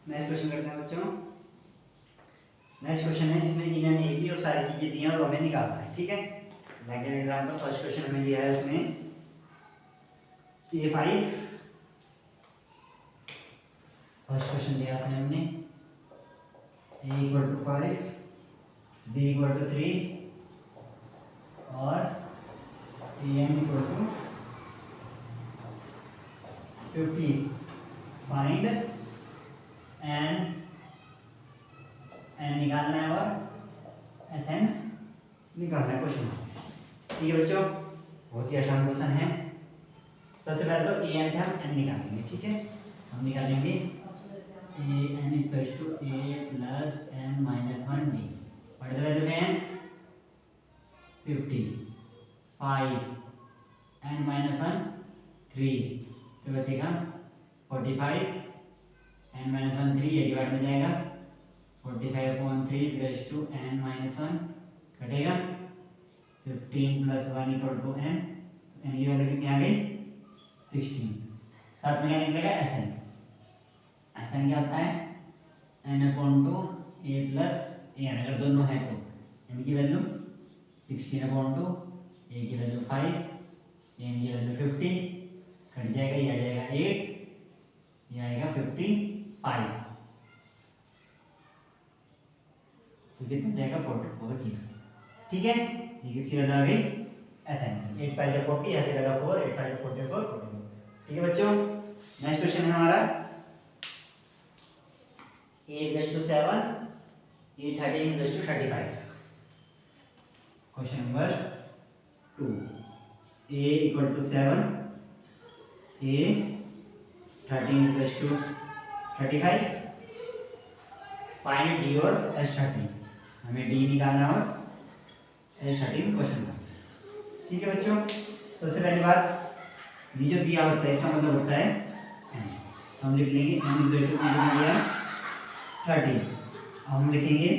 Next question करते हैं बच्चों। नेक्स्ट क्वेश्चन है, इसमें इन्हें ए बी और सारी चीजें दी हैं और हमें निकालना है। ठीक है, like an example first question हमें दिया है, उसमें A5, फर्स्ट क्वेश्चन दिया है हमने A = 5, B = 3 और AN = 50। फाइंड एन निकालना है और SN निकालना है क्वेश्चन। ठीक है बच्चों, बहुत ही आसान क्वेश्चन है। सबसे पहले तो AN थे, हम N निकालेंगे। ठीक है, हम निकालेंगे AN = A + n - 1D। What is the value of n? 50। 5 n - 1 3, तो बचेगा 45। n - 1 3, ये डिवाइड में जाएगा। 45/3 = n - 1 कटेगा। 15 + 1 = n, n की वैल्यू कितनी आ गई? 16। साथ में क्या निकलेगा? SN। SN क्या होता है? n/2 A + AN, अगर दोनों है तो n की वैल्यू 16/2, A की वैल्यू 5, AN की वैल्यू 50, कट जाएगा, ये आ जाएगा 8, ये आएगा 55, तो कितना जाएगा? 44 0। ठीक है, ये किसकी वैल्यू आ गई? SN। 8 5 = 40, ऐसे लगा 4, 8 5 = 44, 44। ठीक है बच्चों, नेक्स्ट क्वेश्चन है हमारा A = 7, A 13 = 35। Question number 2, A = 7, A 13 = 35। Find D और S13, हमें D निकालना और S13 क्वेश्चन का। ठीक है बच्चों, सबसे पहली बात, ये जो दिया होता है इसका मतलब होता है n। हम लिख लेंगे n = कितना दिया? 13। अब हम लिखेंगे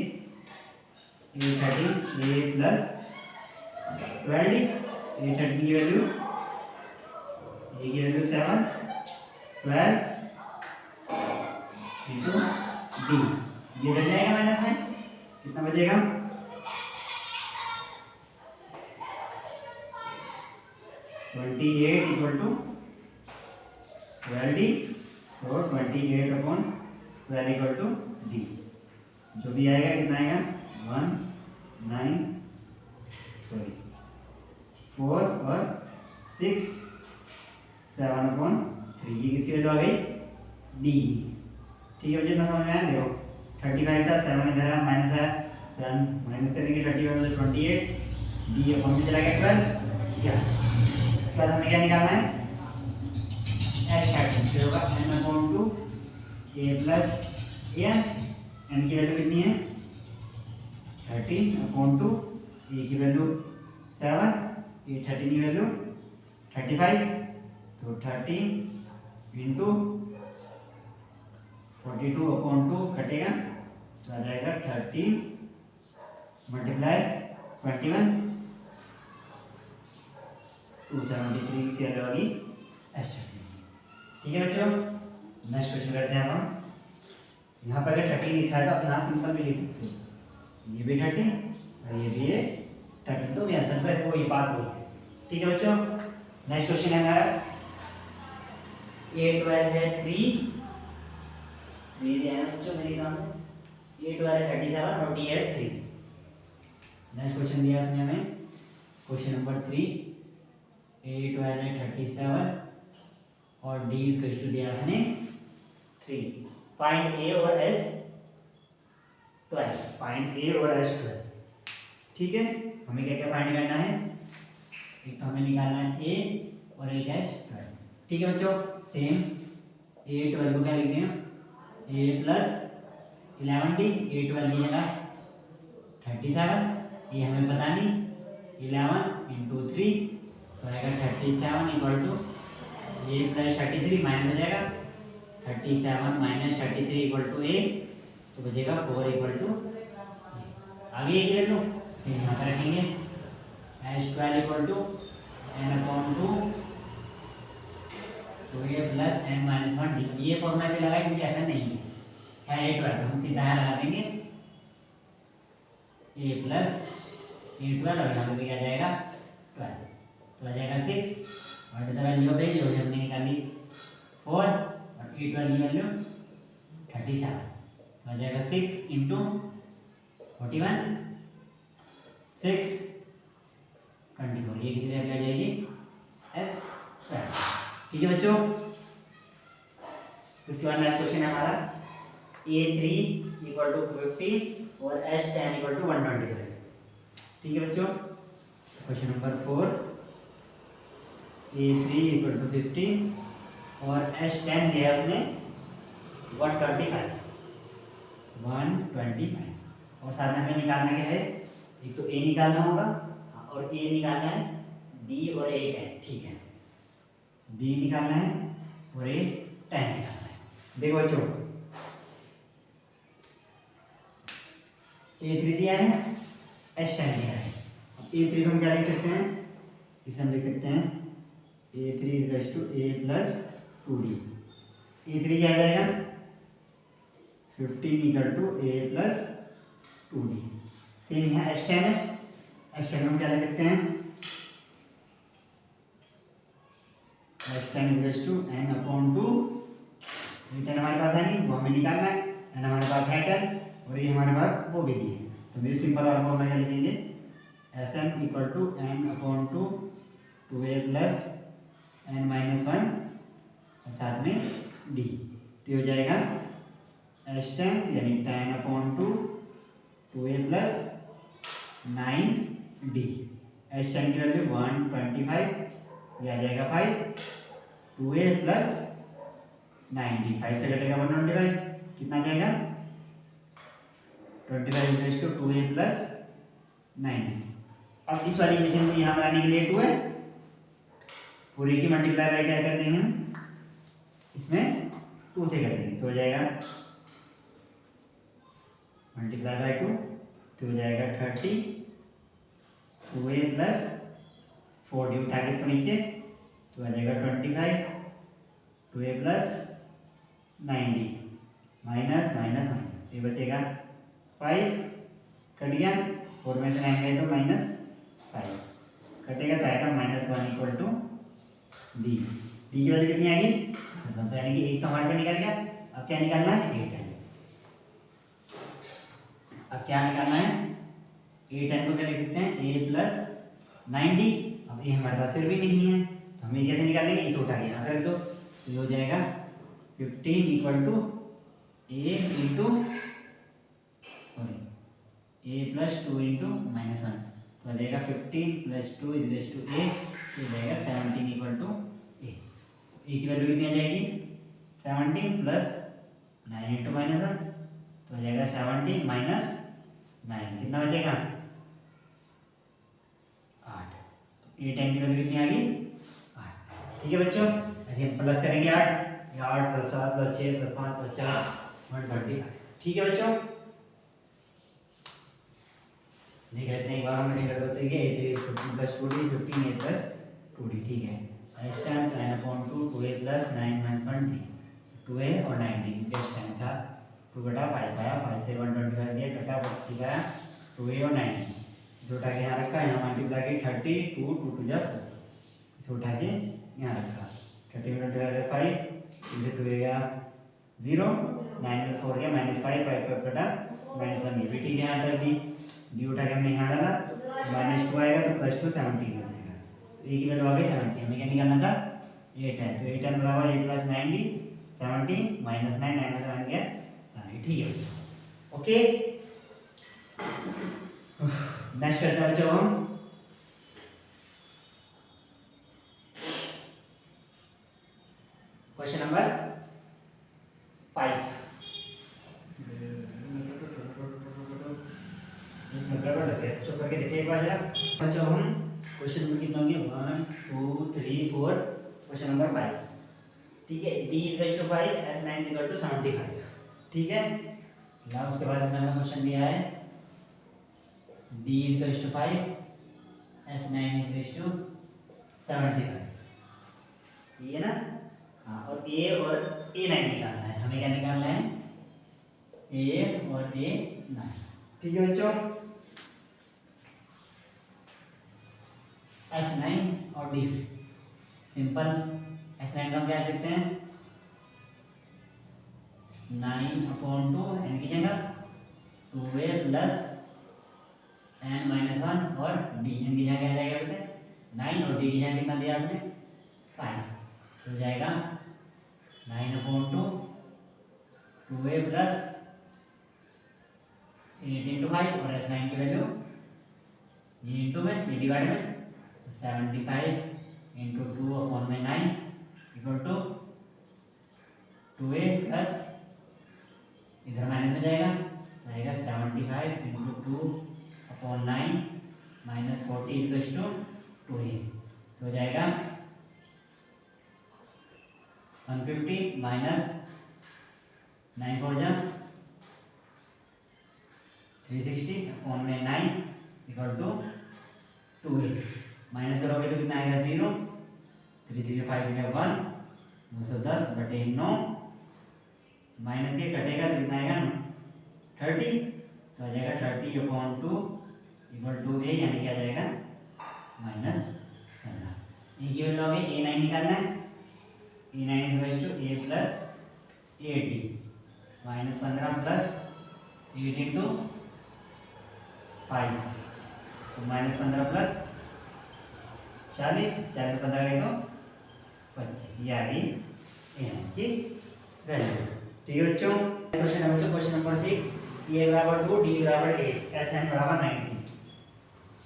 A13 A + 12D। A13 की वैल्यू, A की वैल्यू 7, 12 × D, ये बच जाएगा माइनस में, कितना बचेगा? 28 = 12D, तो 28/12 = D। जो भी आएगा कितना आएगा? 4 और 6 7/3, ये किसकी वैल्यू आ गई? D। ठीक है बच्चों, समझ में आया? देखो 35 था, 7 इधर है, माइनस है, 7 माइनस करेंगे 35 में से 28, D अपॉन में चला गया 12। क्या उसके बाद हमें क्या निकालना है? S13, फिर होगा n/2 A + AN। n की वैल्यू कितनी है? 13/2, A की वैल्यू 7, A13 की वैल्यू 35, तो 13 × 42/2 कटेगा, तो आ जाएगा 13 × 21, 273 इसकी वैल्यू होगी S13। ठीक है बच्चों, नेक्स्ट क्वेश्चन करते हैं हम। यहाँ पर अगर 13 लिखा है तो आप यहाँ सिंपल भी लिख सकते हो, ये भी 13 और ये भी 13, तो भी आंसर पर वही बात वही है। ठीक है बच्चों, नेक्स्ट क्वेश्चन है हमारा A12 है 3 दिया है बच्चों मेरे काम में। A12 है 37 और D है 3। नेक्स्ट क्वेश्चन दिया है हमें, क्वेश्चन नंबर 3, A12 है 37 और D = दिया है 3। फाइंड A और S12, फाइंड A और S12। ठीक है, हमें क्या क्या फाइंड करना है? एक तो हमें निकालना है A और एक S12। ठीक है बच्चों, सेम A12 को क्या लिखते हैं? A + 11D, A12 की जगह 37, ये हमें पता नहीं, 11 × 3, तो आएगा 37 = A + 33, माइनस हो जाएगा 37 - 33 = A, तो बचेगा 4 = आगे की वैल्यू यहाँ पर रखेंगे। S12 = n/2, तो ये +n - 1D, ये फॉर्मूला से लगाए क्योंकि ऐसा नहीं है, है ए 12, तो हम सीधा यहाँ लगा देंगे ए प्लस ए 12 और यहाँ पे भी आ जाएगा 12, तो आ जाएगा 6 और द वैल्यू ऑफ ए जो भी हमने निकाली 4 और ए 12 की वैल्यू 37, तो आ जाएगा 6 इंटू 41 6 24, ये कितनी वैल्यू आ जाएगी एस स्क्वायर। ठीक है बच्चों, उसके बाद नेक्स्ट क्वेश्चन है हमारा A3 इक्वल टू 50 और S10 इक्वल टू 125। ठीक है बच्चों, question number 4, A3 equal to 50 और S10 दिया है उसने 125 और साथ में हमें निकालना क्या है, एक तो A निकालना होगा और A निकालना है D और A10। ठीक है, D निकालना है और A10 निकालना है। देखो बच्चों, A3 दिया है, S10 दिया है। अब A3 को हम क्या लिख सकते हैं, इसे हम लिख सकते हैं A3 equals to A plus 2D। A3 क्या आ जाएगा 15 equal to A plus 2D। Same यहाँ S10 है, S10 को हम क्या लिख सकते हैं, S10 equals to N upon 2। A10 हमारे पास है नहीं, वो हमें निकालना है, N हमारे पास है 10 और ये हमारे पास वो भी दी है, तो हम ये सिंपल वाला फॉर्मूला क्या लिखेंगे, Sn equal to N upon 2 2A plus N minus 1 और साथ में D, तो हो जाएगा S10 यानी 10 upon 2 2A plus 9D। S10 की वैल्यू 125, ये आ जाएगा 5 2A प्लस 9D, 5 से कटेगा 125, कितना आ जाएगा 25 equals to 2A plus 9D। अब इस वाली इक्वेशन को यहाँ बनाने के लिए 2 है, पूरे की मल्टीप्लाई बाय क्या कर देंगे हम, इसमें 2 से कर देंगे, तो हो जाएगा मल्टीप्लाई बाय 2, तो हो जाएगा 30 2A प्लस 4D, उठा के इसको नीचे, तो आ जाएगा 25 2A plus 9D minus minus minus, ये बचेगा 5 कट गया, 4 में से 9 गए तो माइनस 5 कटेगा, तो आएगा -1 इक्वल टू D। D की वैल्यू कितनी आएगी, तो यानी कि 1 तो हमारे पे निकल गया। अब क्या निकालना है, A10। अब क्या निकालना है, A10 को क्या लिख सकते हैं, A प्लस 9D। अब ये हमारे पास फिर भी नहीं है, तो हम ये कैसे निकालेंगे, इसे उठा के यहाँ रख दो, तो ये हो जाएगा 15 equal to A into A plus 2 into -1, तो आ जाएगा 15 प्लस 2 इक्वल्स टू A, तो हो जाएगा 17 इक्वल टू A। तो A की वैल्यू कितनी आ जाएगी 17 प्लस 9 इंटू -1, तो आ जाएगा 17 माइनस 9, कितना बचेगा 8। तो A10 की वैल्यू कितनी आ गई 8। ठीक है बच्चों, ऐसे हम प्लस करेंगे 8 प्लस 7 प्लस 6 प्लस 5 प्लस 4 125। ठीक है बच्चों, देख लेते हैं एक बार, हम निकल करते हैं A3 15 plus 2D 15 A plus 2D। ठीक है, S10 तो N upon 2 2A plus 9 minus 1 D, 2A और 9D, क्योंकि S10 था 2 बटा 5 आया, 5 से 125 दिया, कटा 25 आया, 2A और 9D, इसे उठा के यहाँ रखा, यहाँ मल्टीप्लाई की 30 2 2 2 जा 4, इसे उठा के यहाँ रखा, 30 में 25 5, इसे 2A गया 0, 9 में 4 गया -5 5 कटा -1, ये भी ठीक है, यहाँ तक D उठा के हमने यहाँ डाला, -2 आएगा तो +2 17 हो जाएगा, तो A की वैल्यू आ गई 70। हमें क्या निकालना था, A10, तो A10 बराबर A प्लस 9D 70 माइनस 9 9 में से 1 गया 70। ठीक है बच्चों, ओके। नेक्स्ट करते हैं बच्चों हम क्वेश्चन नंबर 5। चुप करके देखिए एक बार जरा बच्चों, हम क्वेश्चन नंबर कितना होंगे 1 2 3 4, क्वेश्चन नंबर 5। ठीक है, D equal to 5 S9 equal to 75। ठीक है, ना उसके बाद इसमें हमें क्वेश्चन दिया है D equal to 5 S9 equal to 75, ये ना, हाँ, और A और A9 निकालना है। हमें क्या निकालना है, ए और ए 9। ठीक है बच्चों, S9 और D सिंपल। S9 का हम क्या लिखते हैं 9/2 n की जगह 2a प्लस n-1 और d n की जगह क्या जाएगा बेटे 9 और d की जगह कितना दिया आपने 5, तो हो जाएगा 9/2 2a प्लस 8 × 5 और S9 की वैल्यू ये इंटू में ये डिवाइड में, तो 75 × 2/9 इक्वल टू 2a प्लस इधर माइनस में जाएगा तो आएगा 75 × 2/9 माइनस 40 इक्वल्स टू 2a, तो हो जाएगा 150 माइनस 9 4 जा 360/9 इक्वल टू 2a। माइनस करोगे तो कितना आएगा 0, 365 में 1 210/9 माइनस के कटेगा तो कितना आएगा 30, तो आ जाएगा 30/2 इक्वल टू a, यानी क्या जाएगा -15। ए की वैल्यू होगी a9 निकालना है, a9 equals to a plus 8d minus 15 plus 8 × 5, तो -15 प्लस 40 40 15 के तो 25, ये आ गई a9 की वैल्यू। ठीक है बच्चों, क्वेश्चन है बच्चों क्वेश्चन नंबर 6, a बराबर 2 d बराबर 8 Sn बराबर 90।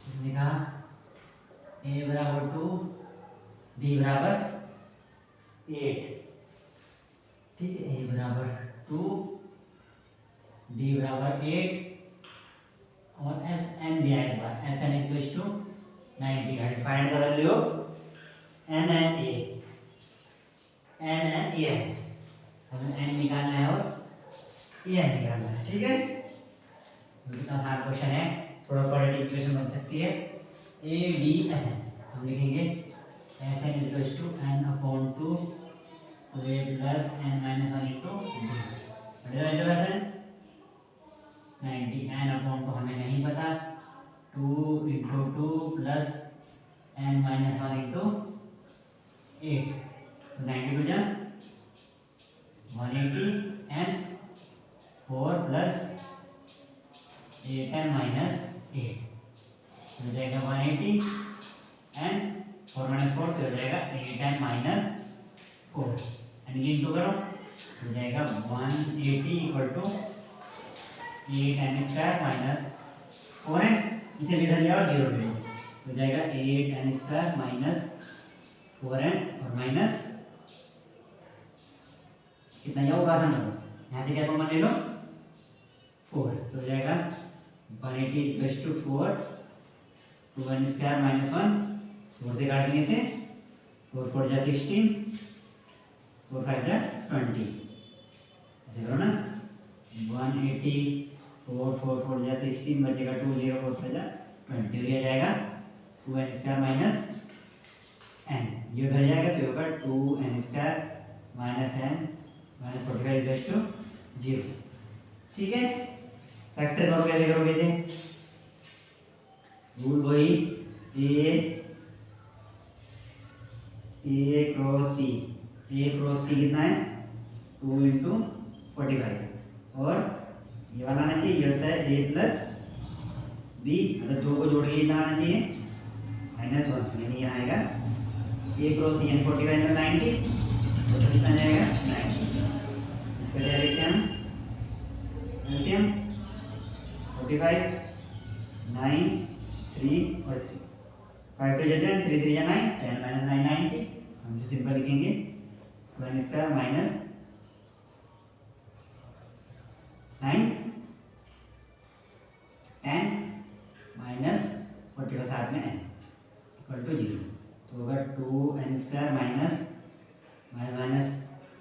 इसने कहा a बराबर 2 d बराबर 8, ठीक है, a बराबर 2 d बराबर 8 और Sn दिया है इस बार, Sn equals to 90। Find the value of n and a, n and a है, हमें n निकालना है और a निकालना है। ठीक है, कितना आसान क्वेश्चन है, थोड़ा क्वाड्रेटिक इक्वेशन बन सकती है। a d Sn हम लिखेंगे Sn equals to n/2 a plus n-1 × d, what is the value of Sn 90, n/2 हमें नहीं पता, 2 × 2 प्लस n-1 × 8, तो 92 जा 180 and 4 plus 8 and minus 8 हो जाएगा 180 and 4 minus 4 तो हो जाएगा 8 and minus 4, यानी इंटू करो हो जाएगा 180 equal to 8n² minus 4n, इसे भी इधर ले और 0 ले लो, हो जाएगा 8n² माइनस 4n और माइनस कितना जाओ आसान करो, यहाँ से क्या कॉमन ले लो 4, तो हो जाएगा 180 इक्वल्स टू 4 2n² माइनस 1, 4 से काटेंगे इसे 4 4 जा 16 4 5 जा 20, ऐसे करो ना 180 4 4 4 जा 16 बचेगा 2 0 4 5 जा 20, ये जाएगा 2n² माइनस n, ये उधर जाएगा तो होगा 2n² minus n minus 45 equals to 0। ठीक है, फैक्टर करो, कैसे करोगे इसे, रूल वही a क्रॉस c कितना है 2 × 45, और ये वाला आना चाहिए, ये होता है a प्लस b, मतलब दो को जोड़ के इतना आना चाहिए -1, यानी यहाँ आएगा a क्रॉस c यानी 45 × 90, तो कितना जाएगा 90, इसका क्या लिखते हैं हम एलसीएम 45 9 3 और 3, 5 2 10 3 3 9 10 - 9 90, हम इसे सिंपल लिखेंगे 2n² माइनस 9 10 माइनस 40 के साथ में n इक्वल टू 0, तो होगा 2n² minus minus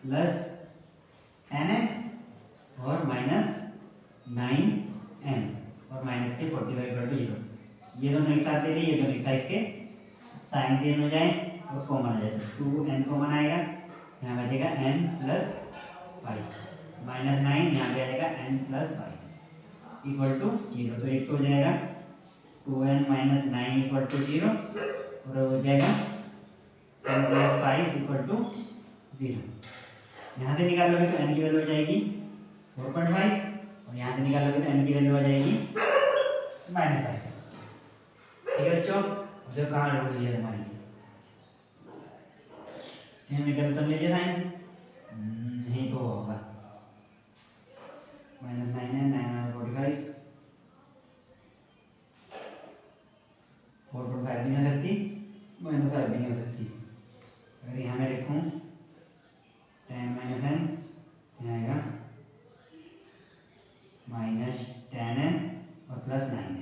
plus 10n और माइनस 9n और माइनस के 45 इक्वल टू 0, ये दोनों एक साथ ले लिए, ये दोनों एक साइड के साइन चेंज हो जाए और कॉमन आ जाए, 2n कॉमन आएगा, यहाँ बचेगा n + 5, माइनस 9 यहाँ पे आएगा n प्लस 5 इक्वल टू 0। तो एक तो हो जाएगा 2n माइनस 9 इक्वल टू 0 और हो जाएगा n प्लस 5 इक्वल टू 0। यहाँ से निकालोगे तो n की वैल्यू हो जाएगी 4.5 और यहाँ से निकालोगे तो n की वैल्यू आ जाएगी -5। ठीक है बच्चों, जो कहाँ लोड हुई है हमारी n निकल तो ले लिया साइन यहीं तो होगा -9 है 9 45 4.5 भी नहीं हो सकती -5 भी नहीं हो सकती। अगर यहाँ मैं लिखूँ 10 माइनस n यहाँ आएगा -10n और प्लस 9n,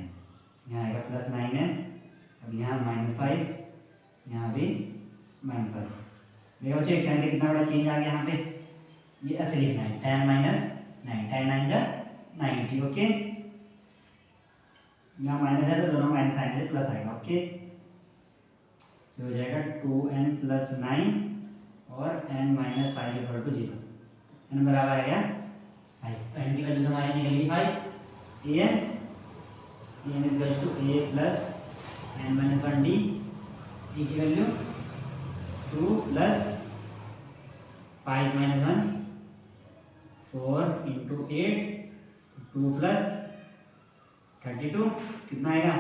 यहाँ आएगा प्लस 9n। अब यहाँ -5 यहाँ भी -5। देखो बच्चों एक साइन से कितना बड़ा चेंज आ गया यहाँ पे। ये ऐसे लिखना है 10 माइनस 9, 10 9 जा 90। ओके, यहाँ माइनस है तो दोनों माइनस आएंगे प्लस आएगा। ओके, तो हो जाएगा 2n प्लस 9 और n minus 5 equal to 0। n बराबर आ गया 5। तो n की वैल्यू हमारी निकलेगी 5। an equals to a plus n minus 1d, e की वैल्यू 2 प्लस 5 माइनस 1 4 इंटू 8 2 प्लस 32 कितना आएगा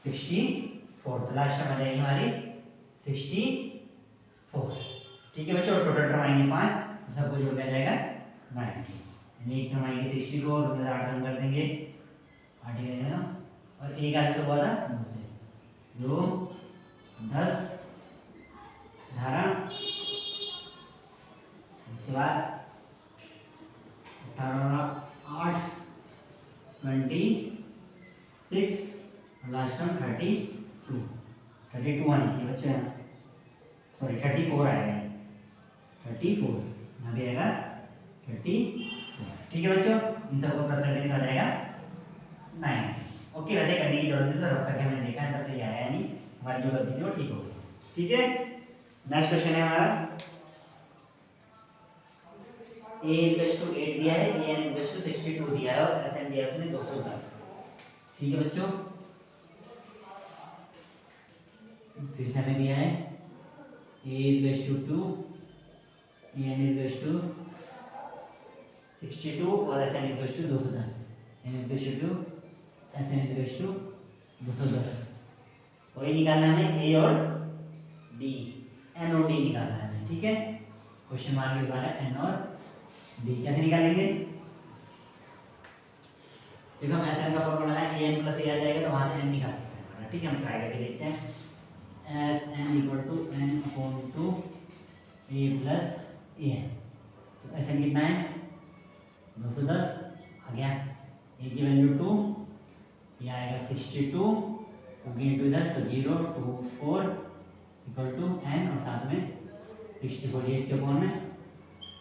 64। तो लास्ट टर्म आ जाएगी हमारी 64। ठीक है बच्चों, टोटल टर्म आएंगे 5, सबको जोड़ दिया जाएगा 90। एक टर्म आएगी 64 उसमें 8 टर्म कर देंगे 8 ही रहेगा और एक आगे से हुआ था 2 से 2 10 18 उसके बाद 18 8 26 लास्ट टर्म 32 आनी चाहिए बच्चों। यहाँ सॉरी 34 आएगा 34 यहाँ भी आएगा 34। ठीक है बच्चों, इन सबको प्लस कर देंगे तो आ जाएगा 9। ओके, वैसे करने की जरूरत है तो रब तक हमने देखा है तब से आया नहीं, हमारी जो गलती थी वो ठीक हो गई। ठीक है, नेक्स्ट क्वेश्चन है हमारा a इक्वल्स टू 8 दिया है, an इक्वल्स टू 62 दिया है और sn दिया है उसने 210। ठीक है बच्चों, फिर से हमें दिया है a equals to 2, an equals to 62 और sn equals to 210। n equals to sn equals to 210। वही निकालना है हमें a और d, n और d निकालना है हमें। ठीक है, क्वेश्चन मार्क के द्वारा n और d कैसे निकालेंगे। देखो हम एस एन का फॉर्मूला है ए एन प्लस ए आ जाएगा तो वहाँ से एन निकाल सकते हैं हमारा। ठीक है, हम ट्राई करके देखते हैं। S N equal to N upon two A plus A N. तो एस एन कितना है 210 आ गया, ए की वैल्यू 2, ये आएगा 62 टू इधर तो 0 2 4 इक्वल टू एन और साथ में 64 ये इसके अपॉन में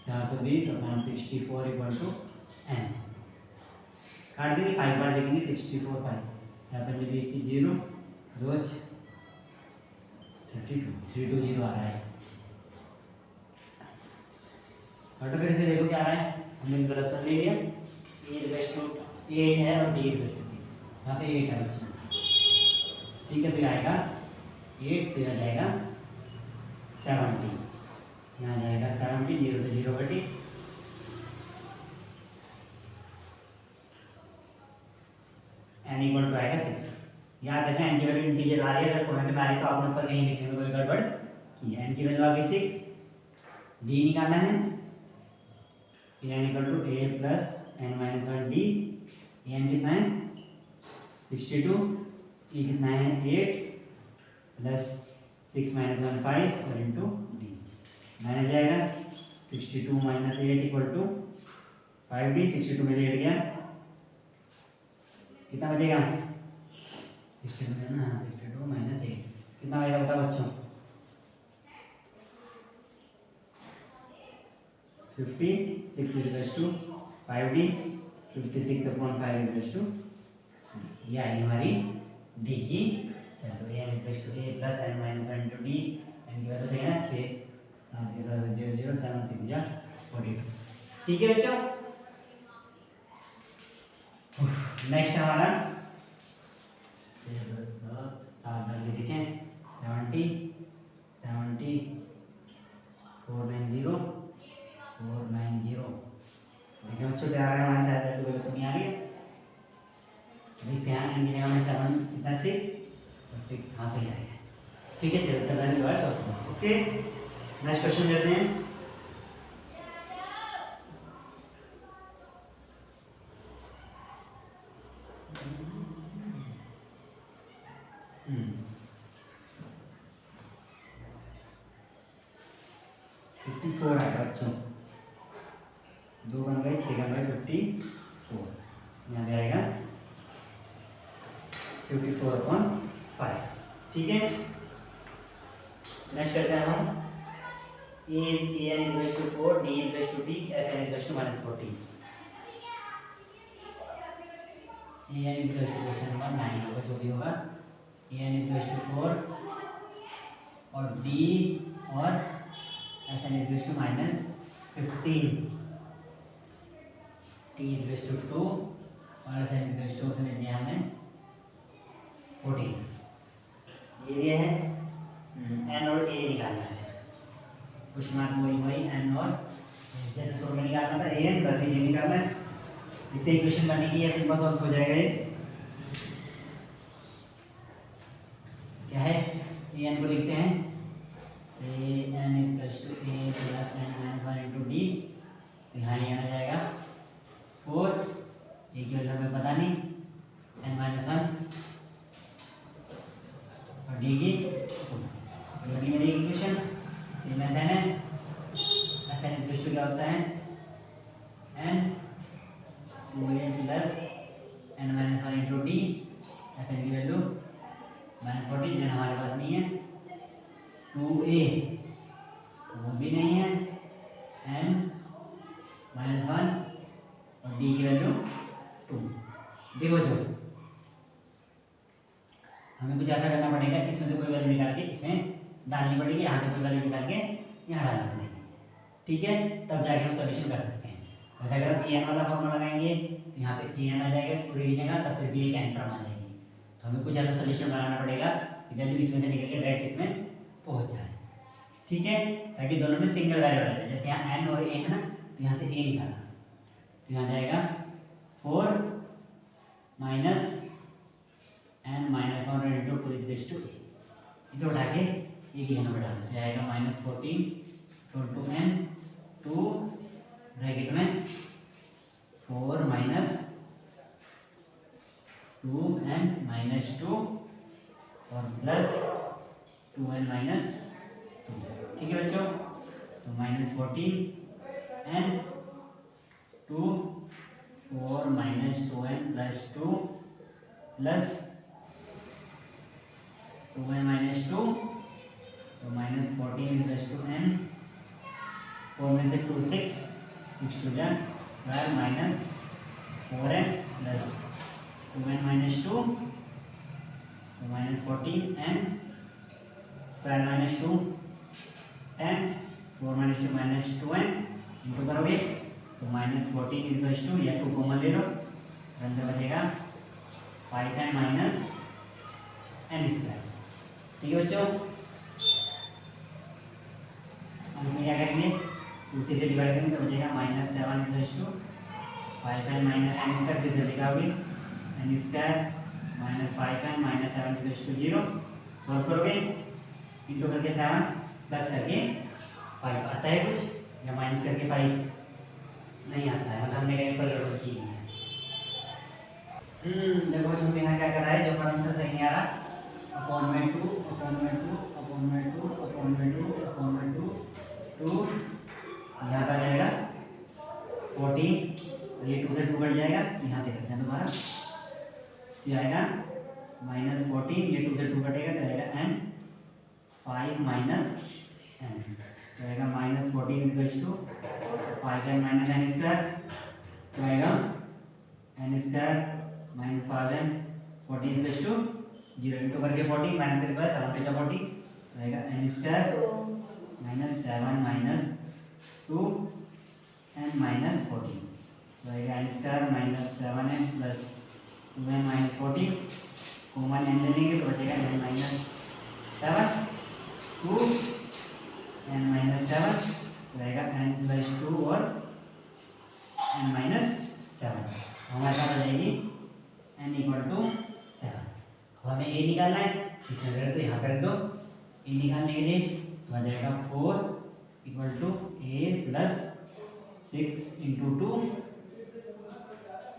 420 अपॉन 64 इक्वल टू एन। काट देंगे 5 बार देखेंगे 64 5 4 5 20 की 0 2 32 320 आ रहा है। काटो फिर से देखो क्या आ रहा है, हमने गलत तो ले लिया। ए इक्वल्स टू 8 है और डी इक्वल्स टू 6, यहाँ पे 8 है बच्चों। ठीक है, तो ये आएगा 8 तो यह जाएगा 70, यहाँ जाएगा 70 0 से 0 कटी n इक्वल टू आएगा 6। याद रखना n की वैल्यू इंटीजर आ रही है, अगर पॉइंट में आ रही तो आपने ऊपर कहीं लिखने में कोई गड़बड़ की है। n की वैल्यू आ गई 6, d निकालना है n equal to a plus n minus 1 d। n कितना है 62, e कितना है 8 प्लस 6 माइनस 1 5 और इंटू d माइनस जाएगा 62 माइनस 8 इक्वल टू 5d। 62 में से 8 गया कितना बचेगा 62 है ना, 62 माइनस 8 कितना आएगा बताओ बच्चों 56 equals to 5d 56 upon 5 equals to ये आई हमारी d की value. n equals to a plus n minus 1 into d, n की वैल्यू सही है ना 6 0 0 7 6 जा 42। ठीक है बच्चों, नेक्स्ट हमारा 7 करके देखें 70 70 490 490। देखिए बच्चों क्या आ रहा है हमारे साथ, वैल्यू तो नहीं आ रही है। देखते हैं एन की जगह में 7 कितना 6 और 6 हाँ सही आ गया। ठीक है चलो तब मैंने दोबारा तो ओके नेक्स्ट क्वेश्चन करते हैं। हम्म 54 आएगा बच्चों, 2 बन गए 6 बन गए 54, यहाँ पे आएगा 54/5। ठीक है नेक्स्ट करते हैं हम a n equals to 4 d equals to t s n equals to -14। a n equals to question number 9 होगा जो भी होगा, a n इक्वल्स टू 4 और d और s n equals to -15, t equals to 2 और s n इक्वल्स टू उसने दिया हमें 14। एरिया है n और a निकालना है, क्वेश्चन मार्क वही n और जैसे सोल में निकालना था an बस ये निकालना है। इतने इक्वेशन बनेगी या सिंपल सॉल्व हो जाएगा। ये क्या है an को लिखते हैं an equals to a plus n minus 1 into D, तो यहाँ ये आ जाएगा 4, a की वैल्यू हमें पता नहीं n माइनस 1 और डी की 2। डी में देखिए इक्वेशन सेम एस एन है, एस एन इक्वल्स टू क्या होता है n 2a plus n minus 1 into D, S N की वैल्यू -14 जो हमारे पास नहीं है, 2a वो भी नहीं है, n माइनस 1 और डी की वैल्यू 2। देखो जो हमें कुछ ऐसा करना पड़ेगा, इसमें से कोई वैल्यू निकाल के इसमें डालनी पड़ेगी, यहाँ से कोई वैल्यू निकाल के यहाँ डालनी पड़ेगी। ठीक है तब जाके हम सॉल्यूशन कर सकते हैं। वैसे अगर हम an वाला फॉर्मूला लगाएंगे तो यहाँ पे an आ जाएगा इस पूरी की जगह, तब फिर भी एक n टर्म आ जाएगी। तो हमें कुछ ऐसा सॉल्यूशन बनाना पड़ेगा कि वैल्यू इसमें से निकल के डायरेक्ट इसमें पहुँच जाए। ठीक है ताकि दोनों में सिंगल वैल्यू आ जाए। जैसे यहाँ n और a है ना, तो यहाँ से a निकालना, तो यहाँ जाएगा 4 minus n minus 1 into 2 equals to a, इसे उठा के a की जगह पे डालना, तो आएगा -14 टू n 2 ब्रैकेट में 4 माइनस 2n माइनस 2 और प्लस 2n माइनस 2। ठीक है बच्चों, तो -14n 2 4 minus 2n plus 2 plus 2n minus 2, तो -14 इक्वल्स टू n, 4 में से 2 6 टू जा 12 minus 4n plus 2n minus 2, तो -14n 12 minus 2 10, 4 minus 2 minus 2n into करोगे तो -14 इक्वल्स टू या 2 कॉमन ले लो, अंदर बचेगा 5n माइनस n स्क्वायर। ठीक है बच्चों, हम इसमें क्या करेंगे 2 से डिवाइड करेंगे तो बचेगा -7 equals to 5n minus n square, जिधर लिखाओगे n square minus 5n minus 7 equals to 0। Solve करोगे इंटू करके 7 प्लस करके 5 आता है कुछ, या माइनस करके 5 नहीं आता है, मतलब हमने कहीं पर गड़बड़ की है। देखो बच्चों यहाँ क्या कर रहा है, जो पर आंसर सही नहीं आ रहा, अपॉन में 2 अपॉन में 2 अपॉन में 2 अपॉन में 2 अपॉन में 2 2 यहाँ पे आ जाएगा 14 और ये 2 से 2 कट जाएगा, यहाँ से करते हैं दोबारा, तो आएगा -14, ये 2 से 2 कटेगा तो आएगा n 5 माइनस n, तो आएगा -14 equals to 5n minus n square, तो आएगा n square minus 5n 14 equals to 0 into करके 14 माइनस करके 7 के 40, तो आएगा n square minus 7 minus 2 N minus 14 तो आएगा N square minus 7n plus 2n minus 14 common N ले लेंगे तो बचेगा एन माइनस 7 2 एन माइनस 7 तो आएगा एन प्लस 2 और एन माइनस 7 हमारे पास आ जाएगी एन इक्वल टू 7। अब हमें ए निकालना है, इसमें रख दो, यहाँ पर रख दो। ए निकालने के लिए तो आ जाएगा 4 equal to A plus 6 into 2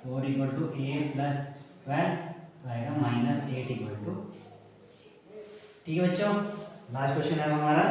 4 equal to A plus 12 तो आएगा माइनस 8 इक्वल टू। ठीक है बच्चों, लास्ट क्वेश्चन है हमारा